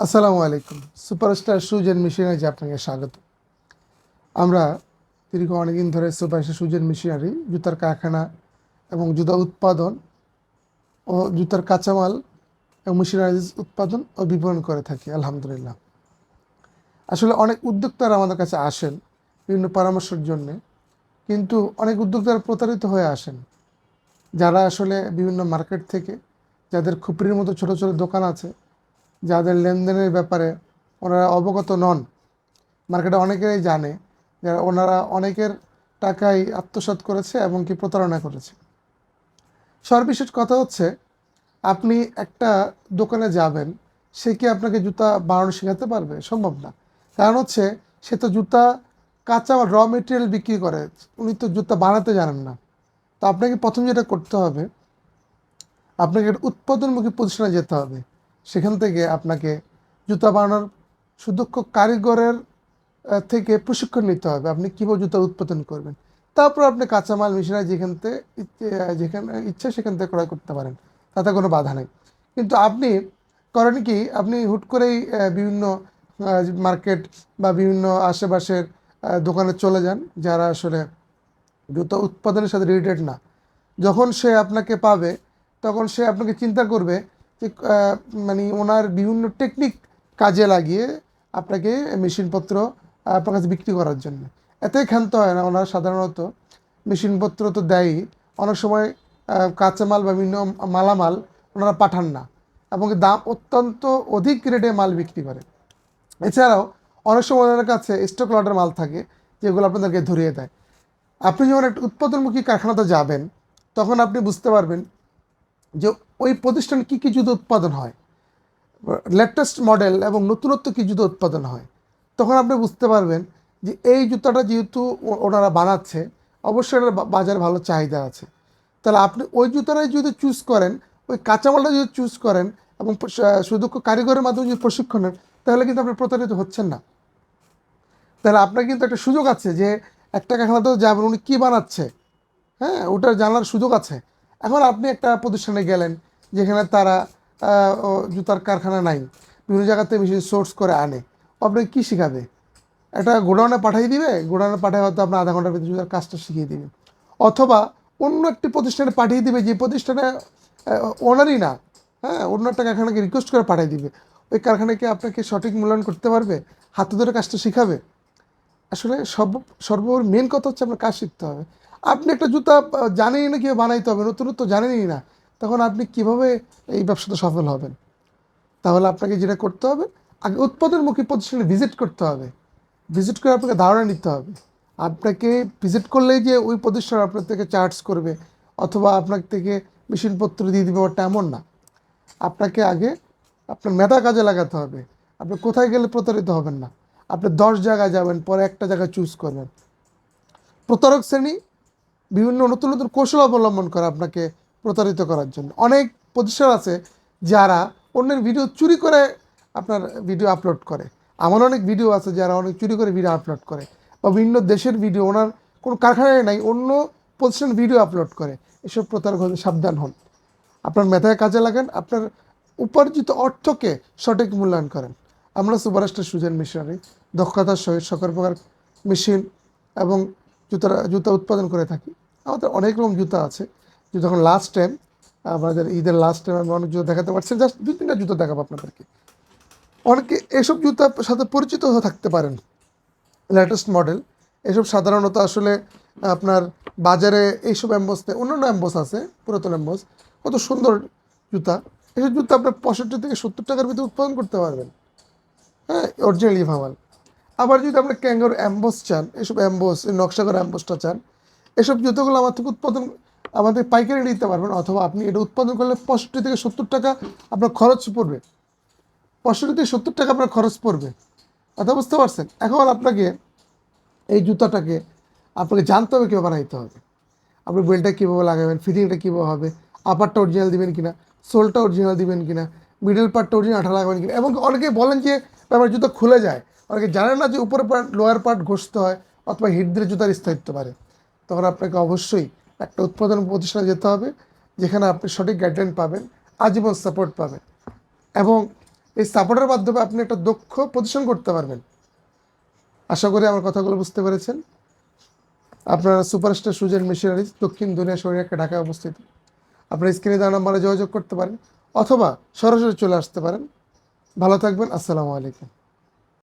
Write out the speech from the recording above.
আসসালামু আলাইকুম। Superstar shoes and machineries আপনাকে স্বাগত। আমরা দীর্ঘ অনেকদিন ধরে সুপারস্টার শুজ অ্যান্ড মেশিনারি জুতার কারখানা এবং জুতা উৎপাদন ও জুতার কাঁচামাল এবং মেশিনারিজ উৎপাদন ও বিপণন করে থাকি আলহামদুলিল্লাহ। আসলে অনেক উদ্যোক্তারা আমাদের কাছে আসেন বিভিন্ন পরামর্শের জন্যে, কিন্তু অনেক উদ্যোক্তারা প্রতারিত হয়ে আসেন, যারা আসলে বিভিন্ন মার্কেট থেকে, যাদের খুপরির মতো ছোট ছোট দোকান আছে, যাদের লেনদেনের ব্যাপারে ওনারা অবগত নন। মার্কেটে অনেকেই জানে যারা ওনারা অনেকের টাকাই আত্মসাৎ করেছে এবং কি প্রতারণা করেছে। সর্বশেষ কথা হচ্ছে, আপনি একটা দোকানে যাবেন, সে কি আপনাকে জুতা বানানো শেখাতে পারবে? সম্ভব না। কারণ হচ্ছে, সে তো জুতা কাঁচা র মেটেরিয়াল বিক্রি করে, উনি তো জুতা বানাতে জানেন না। তো আপনাকে প্রথম যেটা করতে হবে, আপনাকে একটা উৎপাদনমুখী প্রতিষ্ঠানে যেতে হবে। সেখান থেকে আপনাকে জুতা বানানোর সুদক্ষ কারিগরের থেকে প্রশিক্ষণ নিতে হবে, আপনি কীভাবে জুতা উৎপাদন করবেন। তারপর আপনি কাঁচামাল মেশিনারি যেখানে ইচ্ছা সেখান থেকে ক্রয় করতে পারেন, তাতে কোনো বাধা নেই। কিন্তু আপনি করেন কি, আপনি হুট করেই বিভিন্ন মার্কেট বা বিভিন্ন আশেপাশের দোকানে চলে যান, যারা আসলে জুতা উৎপাদনের সাথে রিলেটেড না। যখন সে আপনাকে পাবে, তখন সে আপনাকে চিন্তা করবে যে মানে ওনার বিভিন্ন টেকনিক কাজে লাগিয়ে আপনাকে মেশিনপত্র আপনার কাছে বিক্রি করার জন্য। এতেই ক্ষান্ত হয় না, ওনারা সাধারণত মেশিনপত্র তো দেয়ই, অনেক সময় কাঁচামাল বা বিভিন্ন মালামাল ওনারা পাঠান না এবং দাম অত্যন্ত অধিক রেটে মাল বিক্রি করে। এছাড়াও অনেক সময় ওনার কাছে স্টক লটের মাল থাকে, যেগুলো আপনাদেরকে ধরিয়ে দেয়। আপনি যখন একটা উৎপাদনমুখী কারখানাতে যাবেন, তখন আপনি বুঝতে পারবেন যে ওই প্রতিষ্ঠানে কী কী জুতো উৎপাদন হয়, লেটেস্ট মডেল এবং নতুনত্ব কী জুতো উৎপাদন হয়। তখন আপনি বুঝতে পারবেন যে এই জুতাটা যেহেতু ওনারা বানাচ্ছে, অবশ্যই এটার বাজারে ভালো চাহিদা আছে। তাহলে আপনি ওই জুতাটাই যদি চুজ করেন, ওই কাঁচামালটা যদি চুজ করেন এবং সুদক্ষ কারিগরের মাধ্যমে যদি প্রশিক্ষণ নেন, তাহলে কিন্তু আপনি প্রতারিত হচ্ছেন না। তাহলে আপনার কিন্তু একটা সুযোগ আছে যে একটা কারখানাতেও যাবেন, উনি কী বানাচ্ছে, হ্যাঁ, ওটার জানার সুযোগ আছে। এখন আপনি একটা প্রতিষ্ঠানে গেলেন, যেখানে তারা জুতার কারখানা নাই, বিভিন্ন জায়গাতে মেশিন সোর্স করে আনে, আপনাকে কী শেখাবে? একটা গোডাউনে পাঠিয়ে দিবে, গোডাউনে পাঠিয়ে হয়তো আপনার আধা ঘন্টার ভিতরে জুতার কাজটা শিখিয়ে দিবে। অথবা অন্য একটি প্রতিষ্ঠানে পাঠিয়ে দিবে, যে প্রতিষ্ঠানে ওনারই না, হ্যাঁ, অন্য একটা কারখানাকে রিকোয়েস্ট করে পাঠিয়ে দিবে। ওই কারখানাকে আপনাকে সঠিক মূল্যায়ন করতে পারবে, হাতে ধরে কাজটা শিখাবে? আসলে সর্বোপরি মেন কথা হচ্ছে আপনার কাজ শিখতে হবে। আপনি একটা জুতা জানেনই না কীভাবে বানাইতে হবে, নতুনত্ব জানেনই না, তখন আপনি কিভাবে এই ব্যবসাতে সফল হবেন? তাহলে আপনাকে যেটা করতে হবে, আগে উৎপাদনমুখী প্রতিষ্ঠানে ভিজিট করতে হবে। ভিজিট করে আপনাকে ধারণা নিতে হবে। আপনাকে ভিজিট করলেই যে ওই প্রতিষ্ঠান আপনার থেকে চার্জ করবে অথবা আপনার থেকে মেশিনপত্র দিয়ে দেবে, ওটা এমন না। আপনাকে আগে আপনার মেধা কাজে লাগাতে হবে। আপনি কোথায় গেলে প্রতারিত হবেন না। আপনি 10 জায়গায় যাবেন, পরে একটা জায়গায় চুজ করবেন। প্রতারক শ্রেণী বিভিন্ন নতুন নতুন কৌশল অবলম্বন করে আপনাকে প্রতারিত করার জন্য। অনেক প্রতিষ্ঠান আছে যারা অন্যের ভিডিও চুরি করে আপনার ভিডিও আপলোড করে। আমার অনেক ভিডিও আছে যারা অনেক চুরি করে ভিডিও আপলোড করে, বা বিভিন্ন দেশের ভিডিও, ওনার কোনো কারখানায় নাই, অন্য প্রতিষ্ঠান ভিডিও আপলোড করে। এসব প্রতারক হতে সাবধান হন। আপনার মেধায় কাজে লাগান, আপনার উপার্জিত অর্থকে সঠিক মূল্যায়ন করেন। আমরা সুপারস্টার শুজ অ্যান্ড মেশিনারি দক্ষতার সহিত সকল প্রকার মেশিন এবং জুতা উৎপাদন করে থাকি। আমাদের অনেক রকম জুতা আছে। যখন লাস্ট টাইম, আমাদের ঈদের লাস্ট টাইম আমি অনেক জুতো দেখাতে পারছি, জাস্ট 2-3টা জুতো দেখাবো আপনাদেরকে। অনেকে এসব জুতার সাথে পরিচিত হয়ে থাকতে পারেন, লেটেস্ট মডেল। এসব সাধারণত আসলে আপনার বাজারে এইসব অ্যাম্বোস নেই, অন্যান্য অ্যাম্বোস আছে, পুরাতন অ্যাম্বোস, কত সুন্দর জুতা। এসব জুতা আপনার 65 থেকে 70 টাকার ভিতরে উৎপাদন করতে পারবেন, হ্যাঁ, অরিজিনালি ভাবাল। আবার যদি আপনি ক্যাঙ্গারু অ্যাম্বোস চান, এসব অ্যাম্বোস, নকশা করা অ্যাম্বোসটা চান, এসব জুতোগুলো আমাদের পাইকারি নিতে পারবেন, অথবা আপনি এটা উৎপাদন করলে 65 থেকে 70 টাকা আপনার খরচ পড়বে। 65 থেকে 70 টাকা আপনার খরচ পড়বে, কথা বুঝতে পারছেন? এখন আপনাকে এই জুতাটাকে আপনাকে জানতে হবে কীভাবে বানাইতে হবে। আপনি বেল্টটা কীভাবে লাগাবেন, ফিটিংটা কীভাবে হবে, আপারটা অরিজিনাল দিবেন কিনা, সোলটা অরিজিনাল দিবেন কিনা, মিডল পার্টটা অরিজিনাল আঠা লাগাবেন কিনা। এবং অনেকে বলেন যে আমার জুতো খুলে যায়, অনেকে জানেন না যে উপরের পার্ট লোয়ার পার্ট ঘষতে হয়, অথবা হিট দিলে জুতার স্থায়িত্ব পারে। তখন আপনাকে অবশ্যই একটা উৎপাদন প্রতিষ্ঠানে যেতে হবে, যেখানে আপনি সঠিক গাইডলাইন পাবেন, আজীবন সাপোর্ট পাবেন। এবং এই সাপোর্টের মাধ্যমে আপনি একটা দক্ষ প্রদর্শন করতে পারবেন। আশা করি আমার কথাগুলো বুঝতে পেরেছেন। আপনারা সুপারস্টার সুজ অ্যান্ড মেশিনারিজ দক্ষিণ দুনিয়া শহরে একটা ঢাকায় অবস্থিত। আপনারা স্ক্রিনে দেওয়া নাম্বারে যোগাযোগ করতে পারেন অথবা সরাসরি চলে আসতে পারেন। ভালো থাকবেন। আসসালামু আলাইকুম।